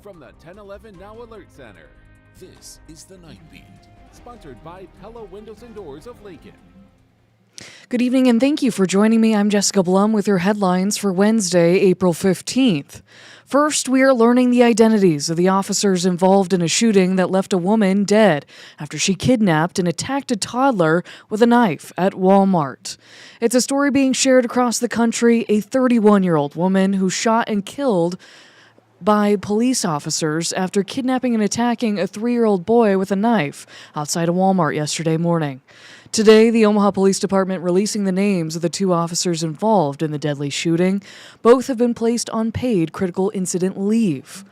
From the 1011 Now Alert Center, This is the Night Beat. sponsored by Pella Windows and Doors of Lincoln. Good evening and thank you for joining me. I'm Jessica Blum with your headlines for Wednesday, April 15th. First, we are learning the identities of the officers involved in a shooting that left a woman dead after she kidnapped and attacked a toddler with a knife at Walmart. It's a story being shared across the country. A 31-year-old woman who shot and killed by police officers after kidnapping and attacking a 3-year-old boy with a knife outside a Walmart yesterday morning. Today, the Omaha Police Department releasing the names of the 2 officers involved in the deadly shooting. Both have been placed on paid critical incident leave.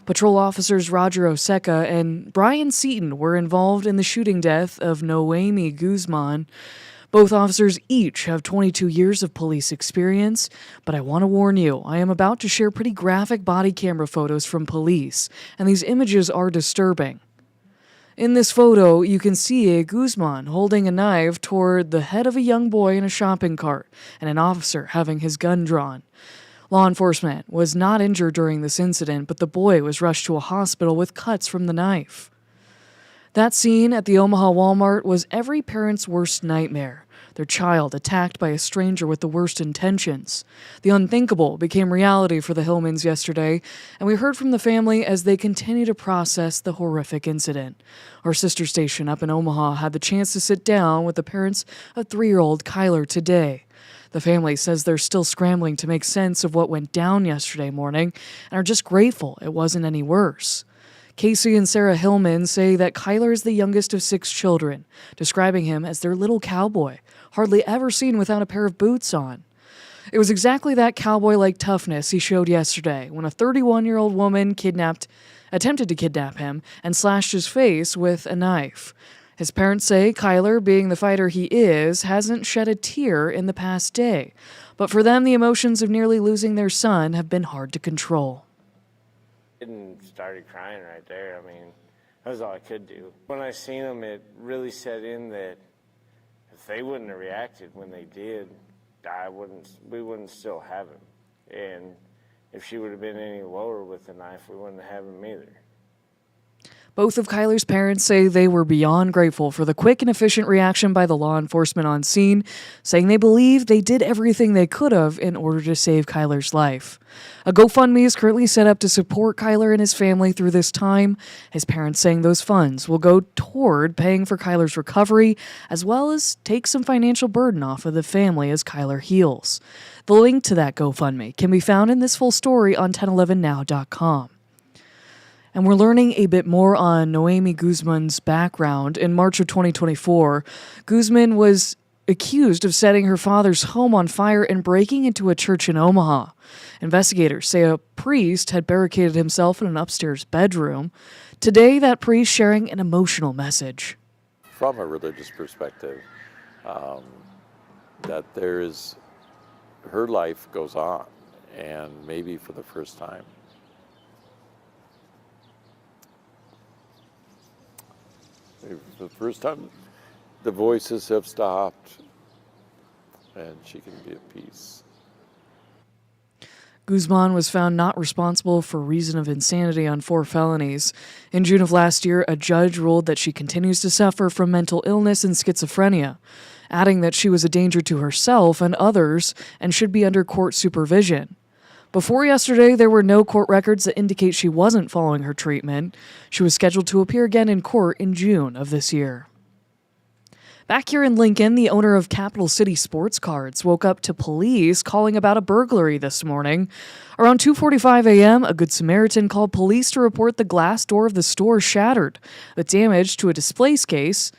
Patrol officers Roger Oseca and Brian Seaton were involved in the shooting death of Noemi Guzman. Both officers each have 22 years of police experience, but I want to warn you, I am about to share pretty graphic body camera photos from police, and these images are disturbing. In this photo, you can see a Guzman holding a knife toward the head of a young boy in a shopping cart, and an officer having his gun drawn. Law enforcement was not injured during this incident, but the boy was rushed to a hospital with cuts from the knife. That scene at the Omaha Walmart was every parent's worst nightmare. Their child attacked by a stranger with the worst intentions. The unthinkable became reality for the Hillmans yesterday, and we heard from the family as they continue to process the horrific incident. Our sister station up in Omaha had the chance to sit down with the parents of 3-year-old Kyler today. The family says they're still scrambling to make sense of what went down yesterday morning and are just grateful it wasn't any worse. Casey and Sarah Hillman say that Kyler is the youngest of 6 children, describing him as their little cowboy, hardly ever seen without a pair of boots on. It was exactly that cowboy-like toughness he showed yesterday when a 31-year-old woman attempted to kidnap him and slashed his face with a knife. His parents say Kyler, being the fighter he is, hasn't shed a tear in the past day. But for them, the emotions of nearly losing their son have been hard to control. And started crying right there. I mean, that was all I could do. When I seen him, it really set in that if they wouldn't have reacted when they did, we wouldn't still have him. And if she would have been any lower with the knife, we wouldn't have him either. Both of Kyler's parents say they were beyond grateful for the quick and efficient reaction by the law enforcement on scene, saying they believe they did everything they could have in order to save Kyler's life. A GoFundMe is currently set up to support Kyler and his family through this time. His parents saying those funds will go toward paying for Kyler's recovery, as well as take some financial burden off of the family as Kyler heals. The link to that GoFundMe can be found in this full story on 1011now.com. And we're learning a bit more on Noemi Guzman's background. In March of 2024, Guzman was accused of setting her father's home on fire and breaking into a church in Omaha. Investigators say a priest had barricaded himself in an upstairs bedroom. Today, that priest sharing an emotional message. From a religious perspective, that her life goes on, and maybe for the first time. For the first time, the voices have stopped, and she can be at peace. Guzman was found not responsible for reason of insanity on 4 felonies. In June of last year, a judge ruled that she continues to suffer from mental illness and schizophrenia, adding that she was a danger to herself and others and should be under court supervision. Before yesterday, there were no court records that indicate she wasn't following her treatment. She was scheduled to appear again in court in June of this year. Back here in Lincoln, the owner of Capital City Sports Cards woke up to police calling about a burglary this morning. Around 2:45 a.m., a Good Samaritan called police to report the glass door of the store shattered, with damage to a display case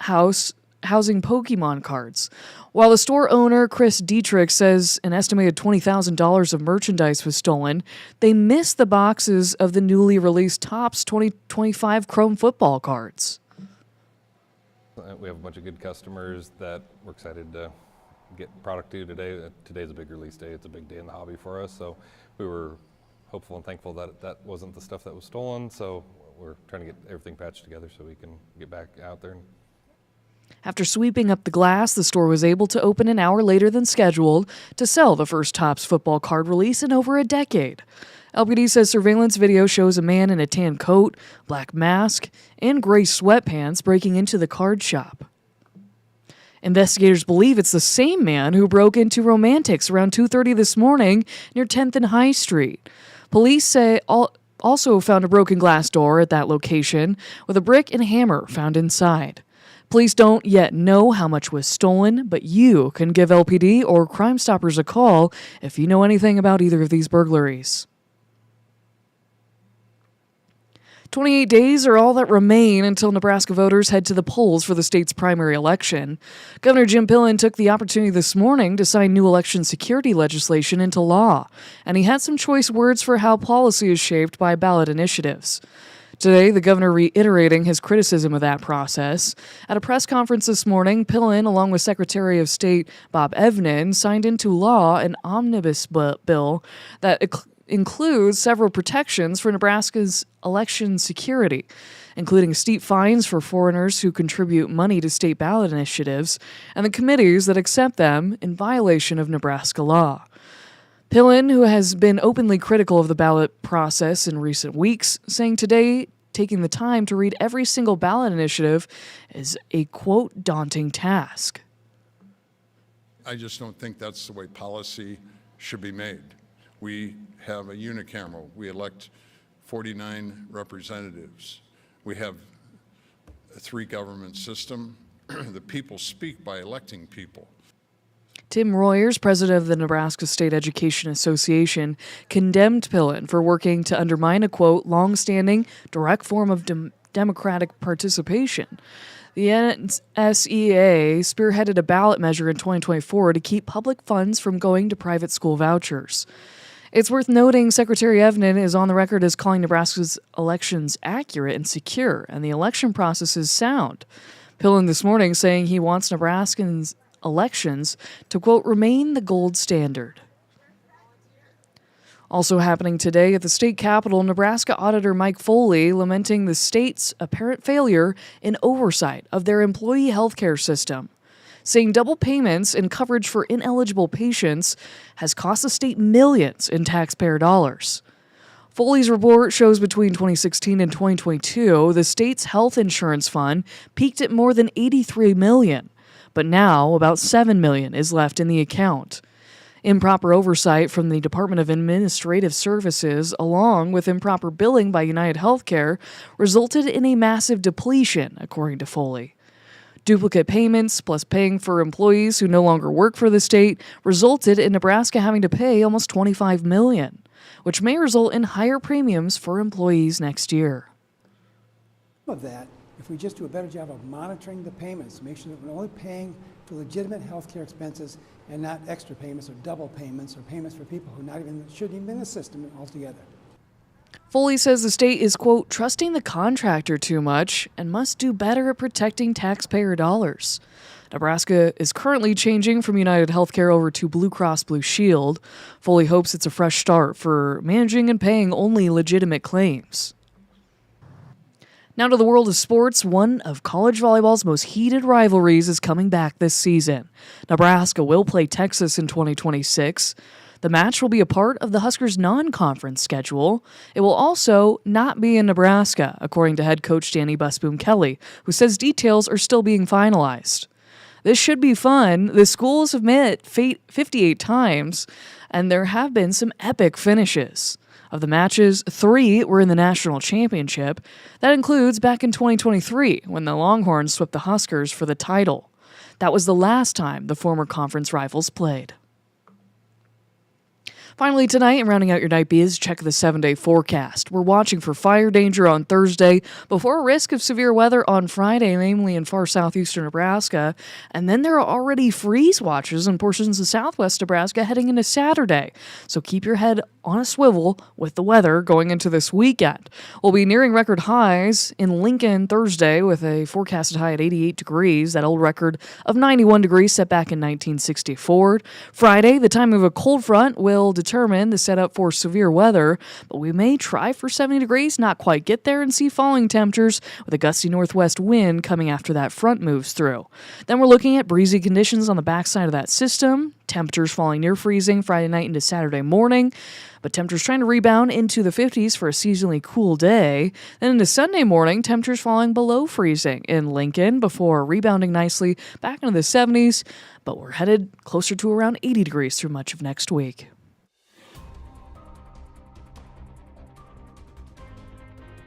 housing Pokemon cards. While the store owner, Chris Dietrich, says an estimated $20,000 of merchandise was stolen, they missed the boxes of the newly released Topps 2025 Chrome football cards. We have a bunch of good customers that we're excited to get product to today. Today's a big release day. It's a big day in the hobby for us. So we were hopeful and thankful that that wasn't the stuff that was stolen. So we're trying to get everything patched together so we can get back out there. After sweeping up the glass, the store was able to open an hour later than scheduled to sell the first Topps football card release in over a decade. LPD says surveillance video shows a man in a tan coat, black mask, and gray sweatpants breaking into the card shop. Investigators believe it's the same man who broke into Romantics around 2:30 this morning near 10th and High Street. Police say also found a broken glass door at that location with a brick and hammer found inside. Police don't yet know how much was stolen, but you can give LPD or Crime Stoppers a call if you know anything about either of these burglaries. 28 days are all that remain until Nebraska voters head to the polls for the state's primary election. Governor Jim Pillen took the opportunity this morning to sign new election security legislation into law, and he had some choice words for how policy is shaped by ballot initiatives. Today, the governor reiterating his criticism of that process. At a press conference this morning, Pillen, along with Secretary of State Bob Evnen, signed into law an omnibus bill that includes several protections for Nebraska's election security, including steep fines for foreigners who contribute money to state ballot initiatives and the committees that accept them in violation of Nebraska law. Pillen, who has been openly critical of the ballot process in recent weeks, saying today taking the time to read every single ballot initiative is a, quote, daunting task. I just don't think that's the way policy should be made. We have a unicameral. We elect 49 representatives. We have a three-government system. The people speak by electing people. Tim Royers, president of the Nebraska State Education Association, condemned Pillen for working to undermine a, quote, long-standing, direct form of democratic participation. The NSEA spearheaded a ballot measure in 2024 to keep public funds from going to private school vouchers. It's worth noting Secretary Evnen is on the record as calling Nebraska's elections accurate and secure, and the election process is sound. Pillen this morning saying he wants Nebraskans' elections to, quote, remain the gold standard. Also happening today at the state capitol, Nebraska Auditor Mike Foley lamenting the state's apparent failure in oversight of their employee health care system, saying double payments and coverage for ineligible patients has cost the state millions in taxpayer dollars. Foley's report shows between 2016 and 2022, the state's health insurance fund peaked at more than $83 million, but now about $7 million is left in the account. Improper oversight from the Department of Administrative Services, along with improper billing by United Healthcare, resulted in a massive depletion, according to Foley. Duplicate payments, plus paying for employees who no longer work for the state, resulted in Nebraska having to pay almost $25 million, which may result in higher premiums for employees next year. Of that, if we just do a better job of monitoring the payments, make sure that we're only paying for legitimate health care expenses and not extra payments or double payments or payments for people who shouldn't even be in the system altogether. Foley says the state is, quote, trusting the contractor too much and must do better at protecting taxpayer dollars. Nebraska is currently changing from United Healthcare over to Blue Cross Blue Shield. Foley hopes it's a fresh start for managing and paying only legitimate claims. Now to the world of sports. One of college volleyball's most heated rivalries is coming back this season. Nebraska will play Texas in 2026. The match will be a part of the Huskers' non-conference schedule. It will also not be in Nebraska, according to head coach Danny Busboom Kelly, who says details are still being finalized. This should be fun. The schools have met 58 times, and there have been some epic finishes. Of the matches, 3 were in the national championship. That includes back in 2023, when the Longhorns swept the Huskers for the title. That was the last time the former conference rivals played. Finally tonight, and rounding out your night biz, check the 7-day forecast. We're watching for fire danger on Thursday, before a risk of severe weather on Friday, namely in far southeastern Nebraska. And then there are already freeze watches in portions of southwest Nebraska heading into Saturday. So keep your head on a swivel with the weather going into this weekend. We'll be nearing record highs in Lincoln Thursday with a forecasted high at 88 degrees, that old record of 91 degrees set back in 1964. Friday, the time of a cold front will determine the setup for severe weather, but we may try for 70 degrees, not quite get there, and see falling temperatures with a gusty northwest wind coming after that front moves through. Then we're looking at breezy conditions on the backside of that system, temperatures falling near freezing Friday night into Saturday morning, but temperatures trying to rebound into the 50s for a seasonally cool day. Then into Sunday morning, temperatures falling below freezing in Lincoln before rebounding nicely back into the 70s, but we're headed closer to around 80 degrees through much of next week.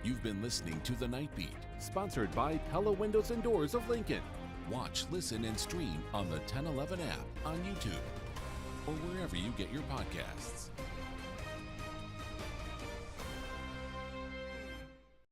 You've been listening to The Night Beat. Sponsored by Pella Windows and Doors of Lincoln. Watch, listen, and stream on the 1011 app on YouTube or wherever you get your podcasts.